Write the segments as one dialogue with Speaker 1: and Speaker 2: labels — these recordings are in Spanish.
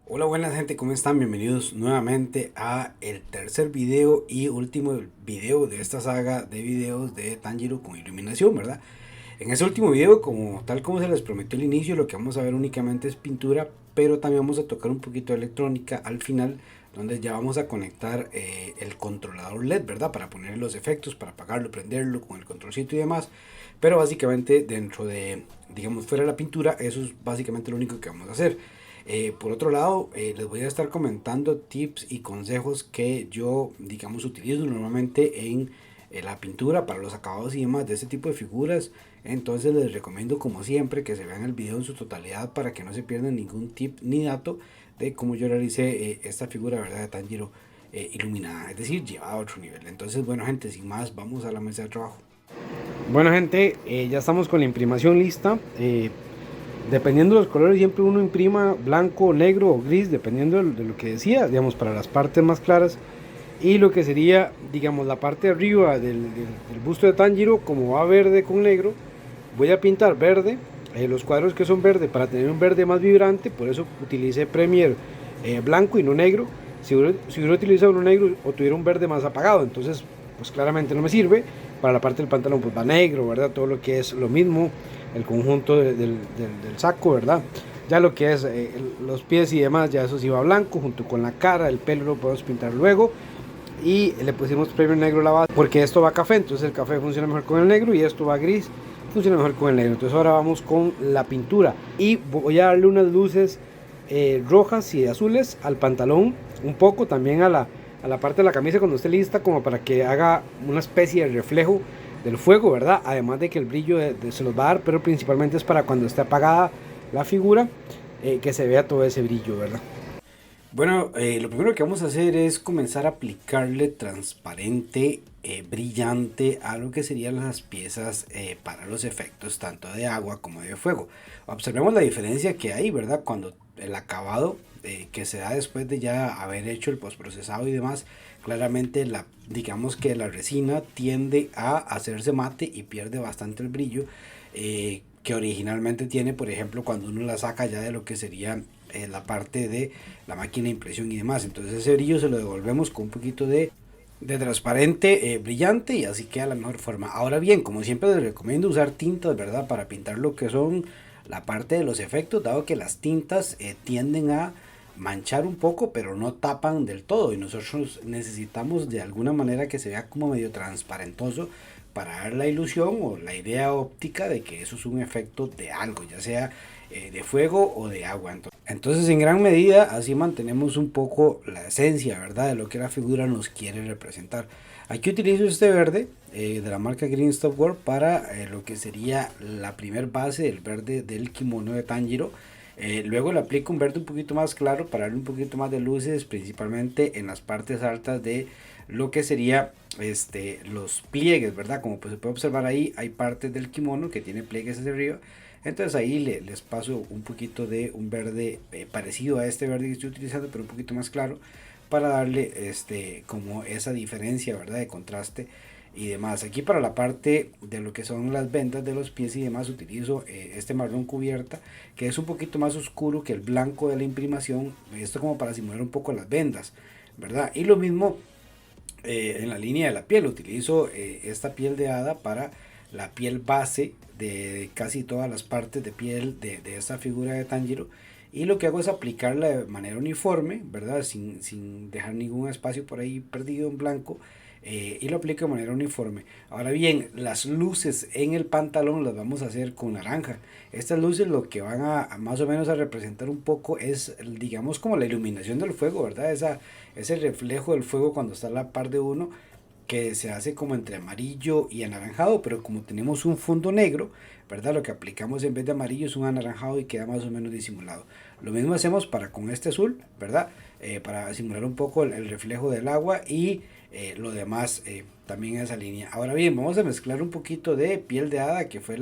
Speaker 1: Hola, buenas gente, ¿cómo están? Bienvenidos nuevamente a el tercer video y último video de esta saga de videos de Tanjiro con iluminación, ¿verdad? En este último video, tal como se les prometió al inicio, lo que vamos a ver únicamente es pintura, pero también vamos a tocar un poquito de electrónica al final, donde ya vamos a conectar el controlador LED, ¿verdad? Para poner los efectos, para apagarlo, prenderlo con el controlcito y demás. Pero básicamente dentro de, digamos, fuera de la pintura, eso es básicamente lo único que vamos a hacer. Por otro lado, les voy a estar comentando tips y consejos que yo, digamos, utilizo normalmente en la pintura para los acabados y demás de este tipo de figuras. Entonces les recomiendo como siempre que se vean el video en su totalidad para que no se pierdan ningún tip ni dato de cómo yo realicé esta figura, ¿verdad? De Tanjiro iluminada, es decir, llevada a otro nivel. Entonces, bueno gente, sin más, vamos a la mesa de trabajo. Bueno gente, ya estamos con la imprimación lista. Dependiendo de los colores, siempre uno imprima blanco, negro o gris, dependiendo de lo que decía, digamos, para las partes más claras. Y lo que sería, digamos, la parte de arriba del busto de Tanjiro, como va verde con negro, voy a pintar verde, los cuadros que son verde, para tener un verde más vibrante. Por eso utilicé Premiere blanco y no negro. Si hubiera utilizado uno negro o tuviera un verde más apagado, entonces pues claramente no me sirve. Para la parte del pantalón pues va negro, ¿verdad? Todo lo que es lo mismo, el conjunto del saco, ¿verdad? Ya lo que es los pies y demás, ya eso sí va blanco, junto con la cara, el pelo lo podemos pintar luego. Y le pusimos premio negro a la base, porque esto va café, entonces el café funciona mejor con el negro y esto va gris, funciona mejor con el negro. Entonces ahora vamos con la pintura y voy a darle unas luces rojas y azules al pantalón, un poco también a la parte de la camisa cuando esté lista, como para que haga una especie de reflejo del fuego, ¿verdad? Además de que el brillo se los va a dar, pero principalmente es para cuando esté apagada la figura, que se vea todo ese brillo, ¿verdad? Bueno, lo primero que vamos a hacer es comenzar a aplicarle transparente, brillante a lo que serían las piezas para los efectos tanto de agua como de fuego. Observemos la diferencia que hay, ¿verdad? Cuando el acabado que se da después de ya haber hecho el postprocesado y demás, claramente digamos que la resina tiende a hacerse mate y pierde bastante el brillo que originalmente tiene, por ejemplo, cuando uno la saca ya de lo que sería la parte de la máquina de impresión y demás. Entonces ese brillo se lo devolvemos con un poquito de transparente brillante y así queda la mejor forma. Ahora bien, como siempre les recomiendo usar tintas, ¿verdad? Para pintar lo que son la parte de los efectos, dado que las tintas tienden a manchar un poco, pero no tapan del todo. Y nosotros necesitamos de alguna manera que se vea como medio transparentoso para dar la ilusión o la idea óptica de que eso es un efecto de algo, ya sea de fuego o de agua. Entonces, en gran medida, así mantenemos un poco la esencia, ¿verdad? De lo que la figura nos quiere representar. Aquí utilizo este verde de la marca Green Stop World para lo que sería la primer base del verde del kimono de Tanjiro. Luego le aplico un verde un poquito más claro para darle un poquito más de luces, principalmente en las partes altas de lo que sería los pliegues, ¿verdad? Como pues se puede observar ahí, hay partes del kimono que tiene pliegues hacia arriba. Entonces ahí les paso un poquito de un verde parecido a este verde que estoy utilizando, pero un poquito más claro, para darle como esa diferencia, ¿verdad? De contraste y demás. Aquí para la parte de lo que son las vendas de los pies y demás utilizo este marrón cubierta, que es un poquito más oscuro que el blanco de la imprimación. Esto como para simular un poco las vendas, ¿verdad? Y lo mismo en la línea de la piel. Utilizo esta piel de hada para la piel base de casi todas las partes de piel de esta figura de Tanjiro. Y lo que hago es aplicarla de manera uniforme, ¿verdad? Sin dejar ningún espacio por ahí perdido en blanco. Y lo aplico de manera uniforme. Ahora bien, las luces en el pantalón las vamos a hacer con naranja. Estas luces lo que van a más o menos a representar un poco es, digamos, como la iluminación del fuego, ¿verdad? Ese reflejo del fuego cuando está a la par de uno, que se hace como entre amarillo y anaranjado, pero como tenemos un fondo negro, ¿verdad? Lo que aplicamos en vez de amarillo es un anaranjado y queda más o menos disimulado. Lo mismo hacemos para con este azul, ¿verdad? Para simular un poco el reflejo del agua y lo demás también en esa línea. Ahora bien, vamos a mezclar un poquito de piel de hada, que fue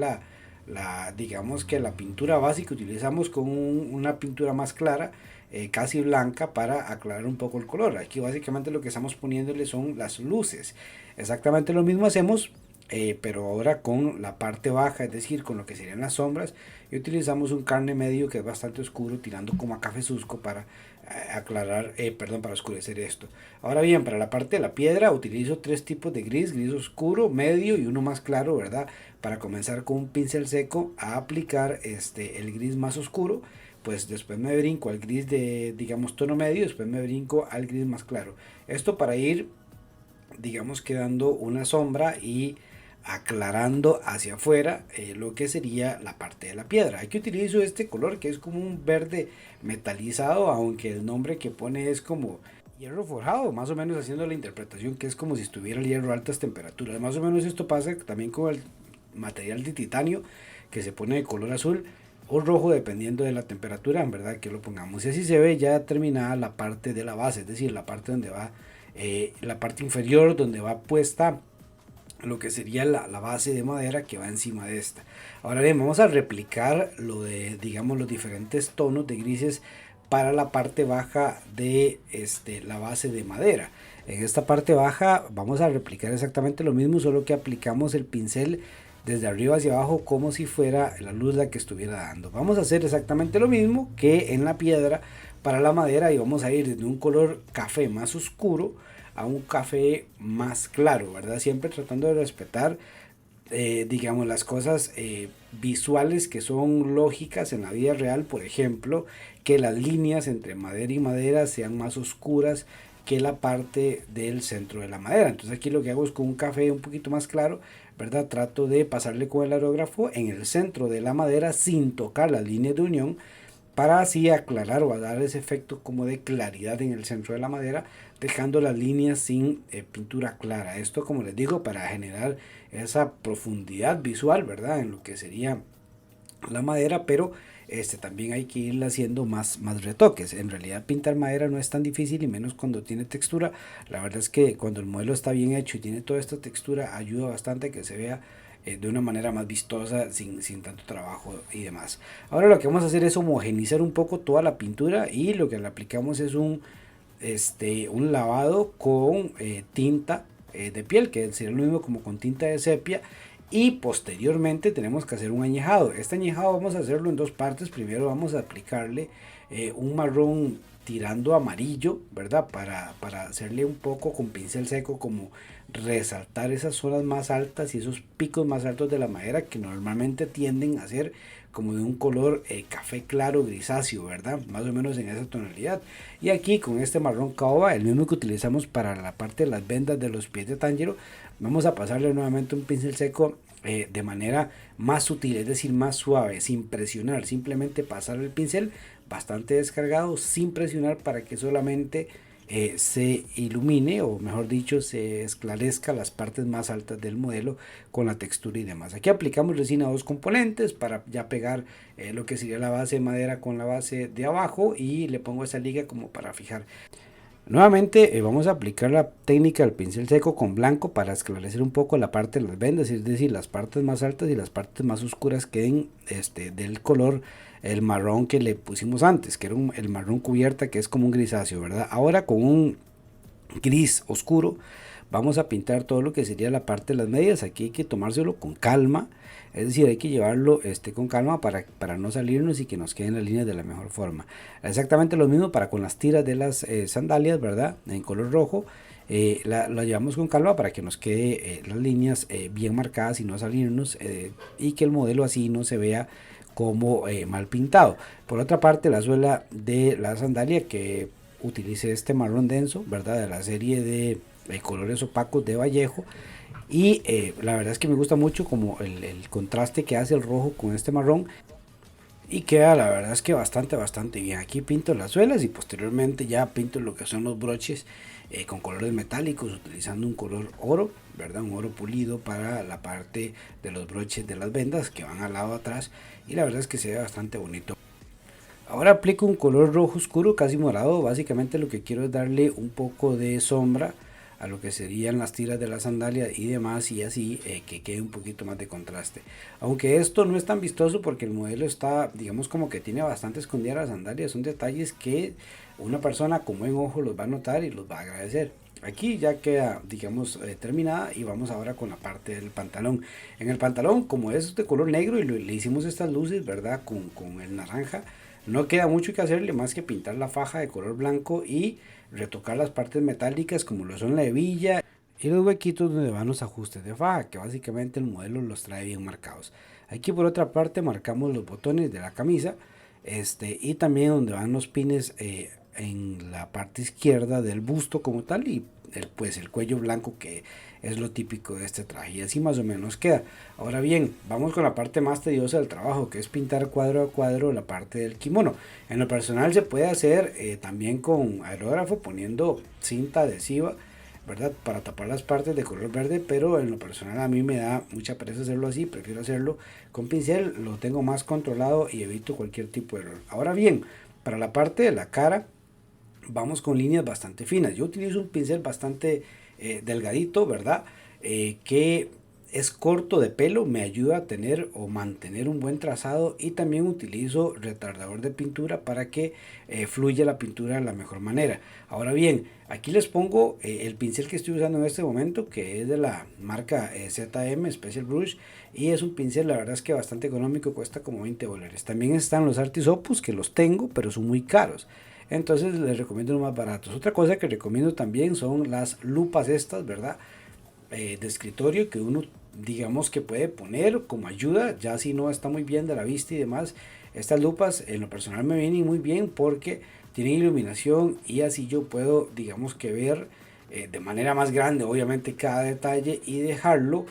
Speaker 1: digamos que la pintura básica. Utilizamos con una pintura más clara, casi blanca, para aclarar un poco el color. Aquí básicamente lo que estamos poniéndole son las luces. Exactamente lo mismo hacemos pero ahora con la parte baja, es decir, con lo que serían las sombras, y utilizamos un carne medio que es bastante oscuro, tirando como a cafezuzco para aclarar, perdón, para oscurecer esto. Ahora bien, para la parte de la piedra utilizo tres tipos de gris: gris oscuro, medio y uno más claro, ¿verdad? Para comenzar con un pincel seco a aplicar el gris más oscuro, pues después me brinco al gris de, digamos, tono medio, después me brinco al gris más claro. Esto para ir, digamos, quedando una sombra y aclarando hacia afuera lo que sería la parte de la piedra. Aquí utilizo este color que es como un verde metalizado, aunque el nombre que pone es como hierro forjado, más o menos haciendo la interpretación que es como si estuviera el hierro a altas temperaturas. Más o menos esto pasa también con el material de titanio, que se pone de color azul o rojo dependiendo de la temperatura en verdad que lo pongamos. Y así se ve ya terminada la parte de la base, es decir, la parte donde va, la parte inferior donde va puesta lo que sería la base de madera que va encima de esta. Ahora bien, vamos a replicar lo de, digamos, los diferentes tonos de grises para la parte baja de la base de madera. En esta parte baja vamos a replicar exactamente lo mismo, solo que aplicamos el pincel desde arriba hacia abajo como si fuera la luz la que estuviera dando. Vamos a hacer exactamente lo mismo que en la piedra para la madera, y vamos a ir desde un color café más oscuro a un café más claro, ¿verdad? Siempre tratando de respetar, digamos, las cosas visuales que son lógicas en la vida real. Por ejemplo, que las líneas entre madera y madera sean más oscuras que la parte del centro de la madera. Entonces aquí lo que hago es con un café un poquito más claro, ¿verdad? Trato de pasarle con el aerógrafo en el centro de la madera sin tocar las líneas de unión, para así aclarar o a dar ese efecto como de claridad en el centro de la madera, dejando las líneas sin pintura clara. Esto, como les digo, para generar esa profundidad visual, ¿verdad? En lo que sería la madera, pero también hay que irle haciendo más retoques. En realidad pintar madera no es tan difícil, y menos cuando tiene textura. La verdad es que cuando el modelo está bien hecho y tiene toda esta textura, ayuda bastante a que se vea de una manera más vistosa, sin tanto trabajo y demás. Ahora lo que vamos a hacer es homogenizar un poco toda la pintura, y lo que le aplicamos es un lavado con tinta de piel, que sería lo mismo como con tinta de sepia, y posteriormente tenemos que hacer un añejado. Este añejado vamos a hacerlo en dos partes. Primero vamos a aplicarle un marrón tirando amarillo, ¿verdad? Para hacerle un poco con pincel seco, como resaltar esas zonas más altas y esos picos más altos de la madera, que normalmente tienden a ser como de un color café claro grisáceo, ¿verdad? Más o menos en esa tonalidad. Y aquí con este marrón caoba, el mismo que utilizamos para la parte de las vendas de los pies de Tanjiro, vamos a pasarle nuevamente un pincel seco de manera más sutil, es decir, más suave, sin presionar, simplemente pasar el pincel bastante descargado, sin presionar, para que solamente se ilumine, o mejor dicho, se esclarezca las partes más altas del modelo con la textura y demás. Aquí aplicamos resina a dos componentes para ya pegar lo que sería la base de madera con la base de abajo, y le pongo esa liga como para fijar. Nuevamente vamos a aplicar la técnica del pincel seco con blanco para esclarecer un poco la parte de las vendas, es decir, las partes más altas y las partes más oscuras queden del color, el marrón que le pusimos antes, que era el marrón cubierta, que es como un grisáceo, ¿verdad? Ahora con un gris oscuro vamos a pintar todo lo que sería la parte de las medias. Aquí hay que tomárselo con calma, es decir, hay que llevarlo con calma para no salirnos y que nos queden las líneas de la mejor forma. Exactamente lo mismo para con las tiras de las sandalias, ¿verdad? En color rojo. La llevamos con calma para que nos quede las líneas bien marcadas y no salirnos, y que el modelo así no se vea como mal pintado. Por otra parte, la suela de la sandalia, que utilicé este marrón denso, ¿verdad? De la serie de colores opacos de Vallejo, y la verdad es que me gusta mucho como el contraste que hace el rojo con este marrón, y queda, la verdad es que bastante bien. Aquí pinto las suelas y posteriormente ya pinto lo que son los broches con colores metálicos, utilizando un color oro, ¿verdad? Un oro pulido para la parte de los broches de las vendas que van al lado atrás, y la verdad es que se ve bastante bonito. Ahora aplico un color rojo oscuro, casi morado. Básicamente lo que quiero es darle un poco de sombra a lo que serían las tiras de la sandalia y demás, y así que quede un poquito más de contraste. Aunque esto no es tan vistoso porque el modelo está, digamos, como que tiene bastante escondida la sandalia, son detalles que una persona con buen ojo los va a notar y los va a agradecer. Aquí ya queda, digamos, terminada y vamos ahora con la parte del pantalón. En el pantalón, como es de color negro y le hicimos estas luces, ¿verdad? Con el naranja, no queda mucho que hacerle más que pintar la faja de color blanco y retocar las partes metálicas como lo son la hebilla y los huequitos donde van los ajustes de faja, que básicamente el modelo los trae bien marcados. Aquí por otra parte marcamos los botones de la camisa, y también donde van los pines en la parte izquierda del busto como tal y pues el cuello blanco que es lo típico de este traje y así más o menos queda. Ahora bien, vamos con la parte más tediosa del trabajo, que es pintar cuadro a cuadro la parte del kimono. En lo personal se puede hacer también con aerógrafo poniendo cinta adhesiva, ¿verdad? Para tapar las partes de color verde, pero en lo personal a mí me da mucha pereza hacerlo así, prefiero hacerlo con pincel, lo tengo más controlado y evito cualquier tipo de error. Ahora bien, para la parte de la cara, vamos con líneas bastante finas. Yo utilizo un pincel bastante delgadito, ¿verdad? Que es corto de pelo, me ayuda a tener o mantener un buen trazado y también utilizo retardador de pintura para que fluya la pintura de la mejor manera. Ahora bien, aquí les pongo el pincel que estoy usando en este momento, que es de la marca ZM Special Brush y es un pincel, la verdad es que bastante económico, cuesta como $20. También están los Artis Opus, que los tengo, pero son muy caros. Entonces les recomiendo los más baratos. Otra cosa que recomiendo también son las lupas estas, ¿verdad? De escritorio que uno digamos que puede poner como ayuda, ya si no está muy bien de la vista y demás. Estas lupas en lo personal me vienen muy bien porque tienen iluminación y así yo puedo digamos que ver de manera más grande obviamente cada detalle y dejarlo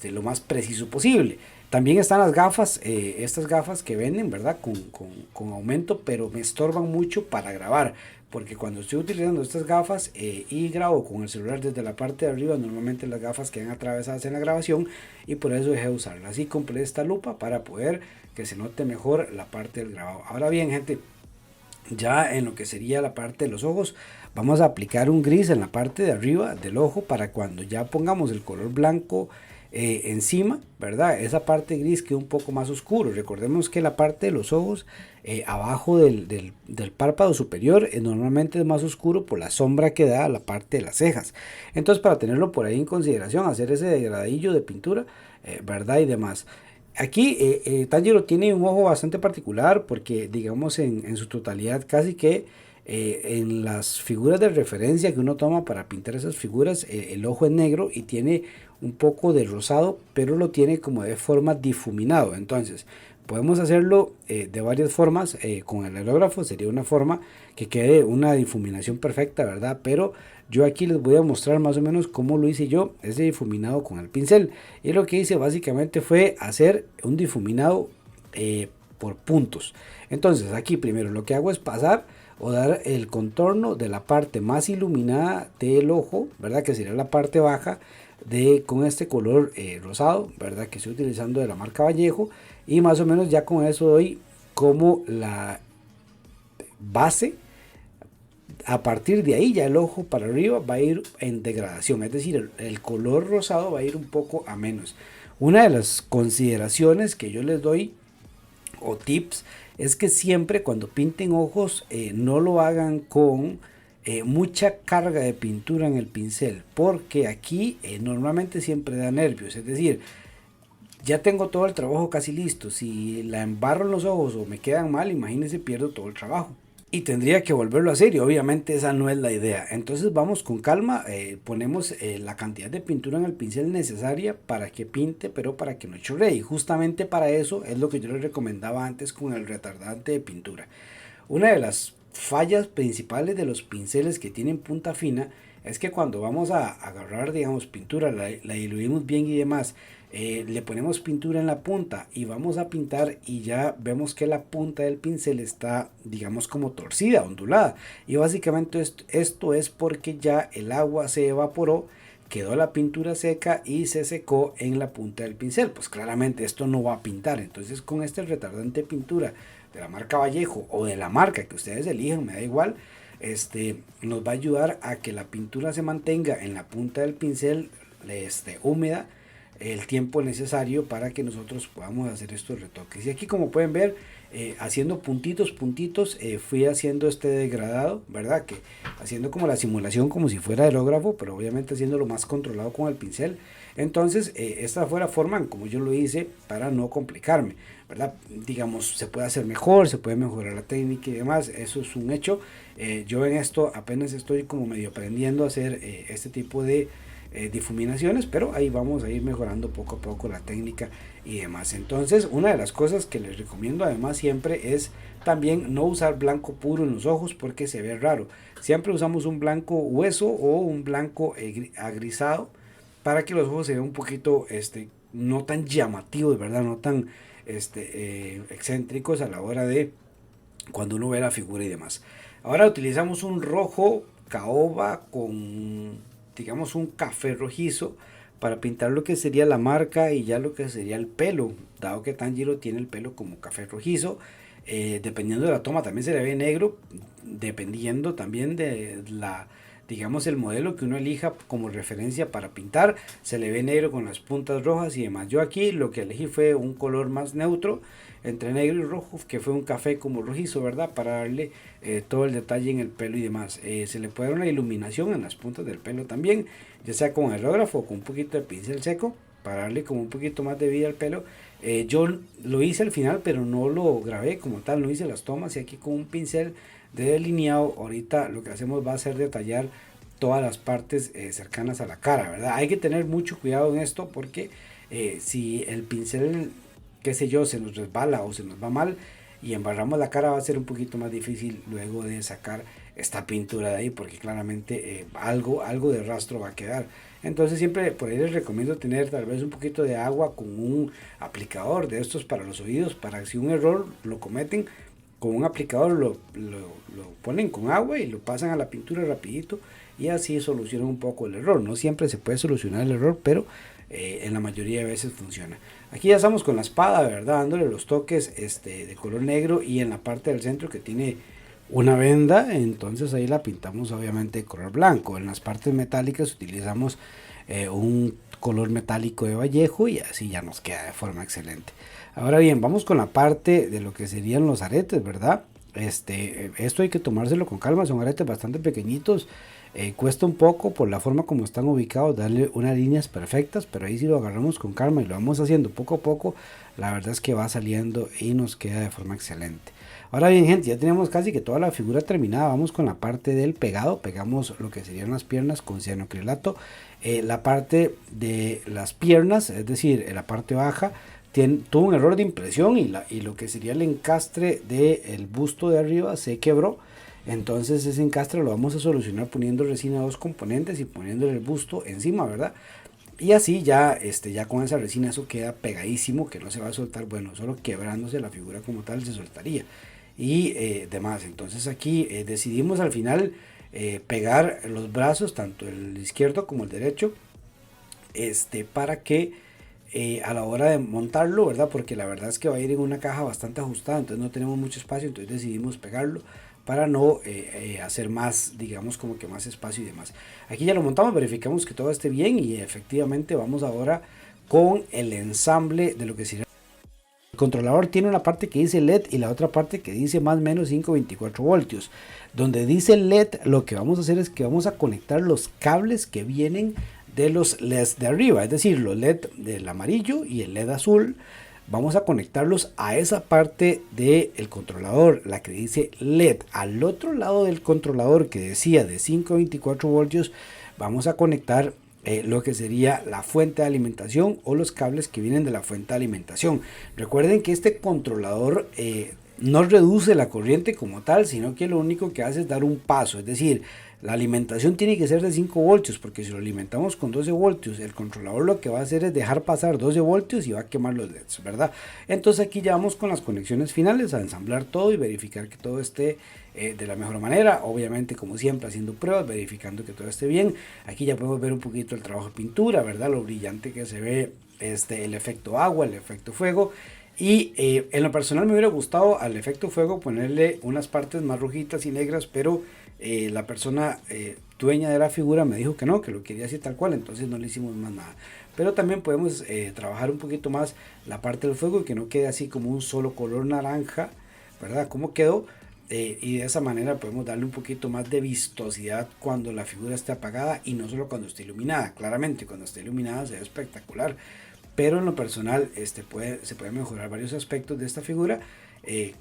Speaker 1: lo más preciso posible. También están las gafas, estas gafas que venden, ¿verdad? Con aumento, pero me estorban mucho para grabar. Porque cuando estoy utilizando estas gafas y grabo con el celular desde la parte de arriba, normalmente las gafas quedan atravesadas en la grabación y por eso dejé de usarlas. Así compré esta lupa para poder que se note mejor la parte del grabado. Ahora bien, gente, ya en lo que sería la parte de los ojos, vamos a aplicar un gris en la parte de arriba del ojo para cuando ya pongamos el color blanco encima, ¿verdad? Esa parte gris queda un poco más oscuro. Recordemos que la parte de los ojos, abajo del párpado superior, normalmente es más oscuro por la sombra que da a la parte de las cejas. Entonces, para tenerlo por ahí en consideración, hacer ese degradillo de pintura, ¿verdad? Y demás. Aquí Tanjiro tiene un ojo bastante particular porque digamos en su totalidad casi que en las figuras de referencia que uno toma para pintar esas figuras el ojo es negro y tiene un poco de rosado pero lo tiene como de forma difuminado. Entonces podemos hacerlo de varias formas. Con el aerógrafo sería una forma que quede una difuminación perfecta, ¿verdad? Pero yo aquí les voy a mostrar más o menos cómo lo hice yo, ese difuminado con el pincel. Y lo que hice básicamente fue hacer un difuminado por puntos. Entonces aquí primero lo que hago es pasar o dar el contorno de la parte más iluminada del ojo, ¿verdad? Que sería la parte baja con este color rosado, ¿verdad? Que estoy utilizando de la marca Vallejo. Y más o menos ya con eso doy como la base. A partir de ahí ya el ojo para arriba va a ir en degradación, es decir, el color rosado va a ir un poco a menos. Una de las consideraciones que yo les doy o tips es que siempre cuando pinten ojos no lo hagan con mucha carga de pintura en el pincel, porque aquí normalmente siempre da nervios, es decir, ya tengo todo el trabajo casi listo, si la embarro en los ojos o me quedan mal, imagínense, pierdo todo el trabajo y tendría que volverlo a hacer y obviamente esa no es la idea. Entonces vamos con calma, ponemos la cantidad de pintura en el pincel necesaria para que pinte, pero para que no chorree. Y justamente para eso es lo que yo les recomendaba antes con el retardante de pintura. Una de las fallas principales de los pinceles que tienen punta fina es que cuando vamos a agarrar, digamos, pintura, la diluimos bien y demás, le ponemos pintura en la punta y vamos a pintar y ya vemos que la punta del pincel está, digamos, como torcida, ondulada. Y básicamente esto es porque ya el agua se evaporó, quedó la pintura seca y se secó en la punta del pincel. Pues claramente esto no va a pintar. Entonces con este retardante de pintura de la marca Vallejo o de la marca que ustedes elijan, me da igual, nos va a ayudar a que la pintura se mantenga en la punta del pincel húmeda el tiempo necesario para que nosotros podamos hacer estos retoques. Y aquí como pueden ver haciendo puntitos, fui haciendo este degradado, ¿verdad? Que haciendo como la simulación como si fuera aerógrafo, pero obviamente haciéndolo más controlado con el pincel. Entonces, esta fue la forma en como yo lo hice para no complicarme, ¿verdad? Digamos, se puede hacer mejor, se puede mejorar la técnica y demás, eso es un hecho. Yo en esto apenas estoy como medio aprendiendo a hacer este tipo de difuminaciones, pero ahí vamos a ir mejorando poco a poco la técnica y demás. Entonces, una de las cosas que les recomiendo además siempre es también no usar blanco puro en los ojos porque se ve raro. Siempre usamos un blanco hueso o un blanco agrisado para que los ojos se vean un poquito no tan llamativos, ¿verdad? No tan excéntricos a la hora de cuando uno ve la figura y demás. Ahora utilizamos un rojo caoba con, digamos, un café rojizo para pintar lo que sería la marca y ya lo que sería el pelo, dado que Tanjiro tiene el pelo como café rojizo. Dependiendo de la toma también se le ve negro, dependiendo también de la, digamos, el modelo que uno elija como referencia para pintar, se le ve negro con las puntas rojas y demás. Yo aquí lo que elegí fue un color más neutro entre negro y rojo, que fue un café como rojizo, ¿verdad? Para darle todo el detalle en el pelo y demás. Se le puede dar una iluminación en las puntas del pelo también, ya sea con aerógrafo o con un poquito de pincel seco, para darle como un poquito más de vida al pelo. Yo lo hice al final, pero no lo grabé como tal, no hice las tomas, y aquí con un pincel de delineado, ahorita lo que hacemos va a ser detallar todas las partes cercanas a la cara, ¿verdad? Hay que tener mucho cuidado en esto porque si el pincel, qué sé yo, se nos resbala o se nos va mal y embarramos la cara, va a ser un poquito más difícil luego de sacar esta pintura de ahí, porque claramente algo de rastro va a quedar. Entonces siempre por ahí les recomiendo tener tal vez un poquito de agua con un aplicador de estos para los oídos, para si un error lo cometen, con un aplicador lo ponen con agua y lo pasan a la pintura rapidito, y así solucionan un poco el error. No siempre se puede solucionar el error, pero en la mayoría de veces funciona. Aquí ya estamos con la espada, ¿verdad? Dándole los toques de color negro, y en la parte del centro que tiene una venda, entonces ahí la pintamos obviamente de color blanco. En las partes metálicas utilizamos un color metálico de Vallejo, y así ya nos queda de forma excelente. Ahora bien, vamos con la parte de lo que serían los aretes, ¿verdad? Esto hay que tomárselo con calma, son aretes bastante pequeñitos. Cuesta un poco por la forma como están ubicados darle unas líneas perfectas, pero ahí si lo agarramos con calma y lo vamos haciendo poco a poco, la verdad es que va saliendo y nos queda de forma excelente. Ahora bien, gente, ya tenemos casi que toda la figura terminada. Vamos con la parte del pegado. Pegamos lo que serían las piernas con cianoacrilato. La parte de las piernas, es decir, la parte baja, tuvo un error de impresión, y lo que sería el encastre del busto de arriba se quebró. Entonces ese encastre lo vamos a solucionar poniendo resina a dos componentes y poniéndole el busto encima, ¿verdad? Y así ya, ya con esa resina eso queda pegadísimo, que no se va a soltar. Bueno, solo quebrándose la figura como tal se soltaría y demás. Entonces aquí decidimos al final pegar los brazos, tanto el izquierdo como el derecho, para que a la hora de montarlo, ¿verdad? Porque la verdad es que va a ir en una caja bastante ajustada, entonces no tenemos mucho espacio, entonces decidimos pegarlo para no hacer más, digamos, como que más espacio y demás. Aquí ya lo montamos, verificamos que todo esté bien, y efectivamente vamos ahora con el ensamble de lo que sería. El controlador tiene una parte que dice LED y la otra parte que dice más o menos 524 voltios. Donde dice LED, lo que vamos a hacer es que vamos a conectar los cables que vienen de los LEDs de arriba, es decir, los LED del amarillo y el LED azul. Vamos a conectarlos a esa parte del controlador, la que dice LED. Al otro lado del controlador que decía de 524 voltios, vamos a conectar lo que sería la fuente de alimentación o los cables que vienen de la fuente de alimentación. Recuerden que este controlador no reduce la corriente como tal, sino que lo único que hace es dar un paso, es decir, la alimentación tiene que ser de 5 voltios, porque si lo alimentamos con 12 voltios, el controlador lo que va a hacer es dejar pasar 12 voltios y va a quemar los LEDs, ¿verdad? Entonces aquí ya vamos con las conexiones finales, a ensamblar todo y verificar que todo esté de la mejor manera. Obviamente, como siempre, haciendo pruebas, verificando que todo esté bien. Aquí ya podemos ver un poquito el trabajo de pintura, ¿verdad? Lo brillante que se ve el efecto agua, el efecto fuego. Y en lo personal me hubiera gustado al efecto fuego ponerle unas partes más rojitas y negras, pero la persona dueña de la figura me dijo que no, que lo quería así tal cual, entonces no le hicimos más nada. Pero también podemos trabajar un poquito más la parte del fuego y que no quede así como un solo color naranja, ¿verdad? Como quedó. Y de esa manera podemos darle un poquito más de vistosidad cuando la figura esté apagada y no solo cuando esté iluminada. Claramente, cuando esté iluminada se ve espectacular, pero en lo personal se puede mejorar varios aspectos de esta figura,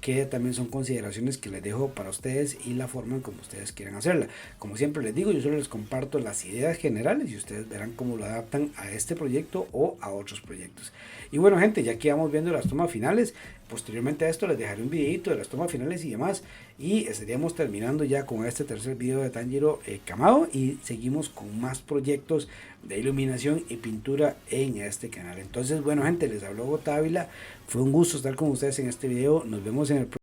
Speaker 1: que también son consideraciones que les dejo para ustedes y la forma en como ustedes quieran hacerla. Como siempre les digo, yo solo les comparto las ideas generales y ustedes verán cómo lo adaptan a este proyecto o a otros proyectos. Y bueno gente, ya aquí vamos viendo las tomas finales. Posteriormente a esto les dejaré un videito de las tomas finales y demás, y estaríamos terminando ya con este tercer video de Tanjiro Kamado, y seguimos con más proyectos de iluminación y pintura en este canal. Entonces bueno gente, les habló Gotávila, fue un gusto estar con ustedes en este video, nos vemos en el próximo.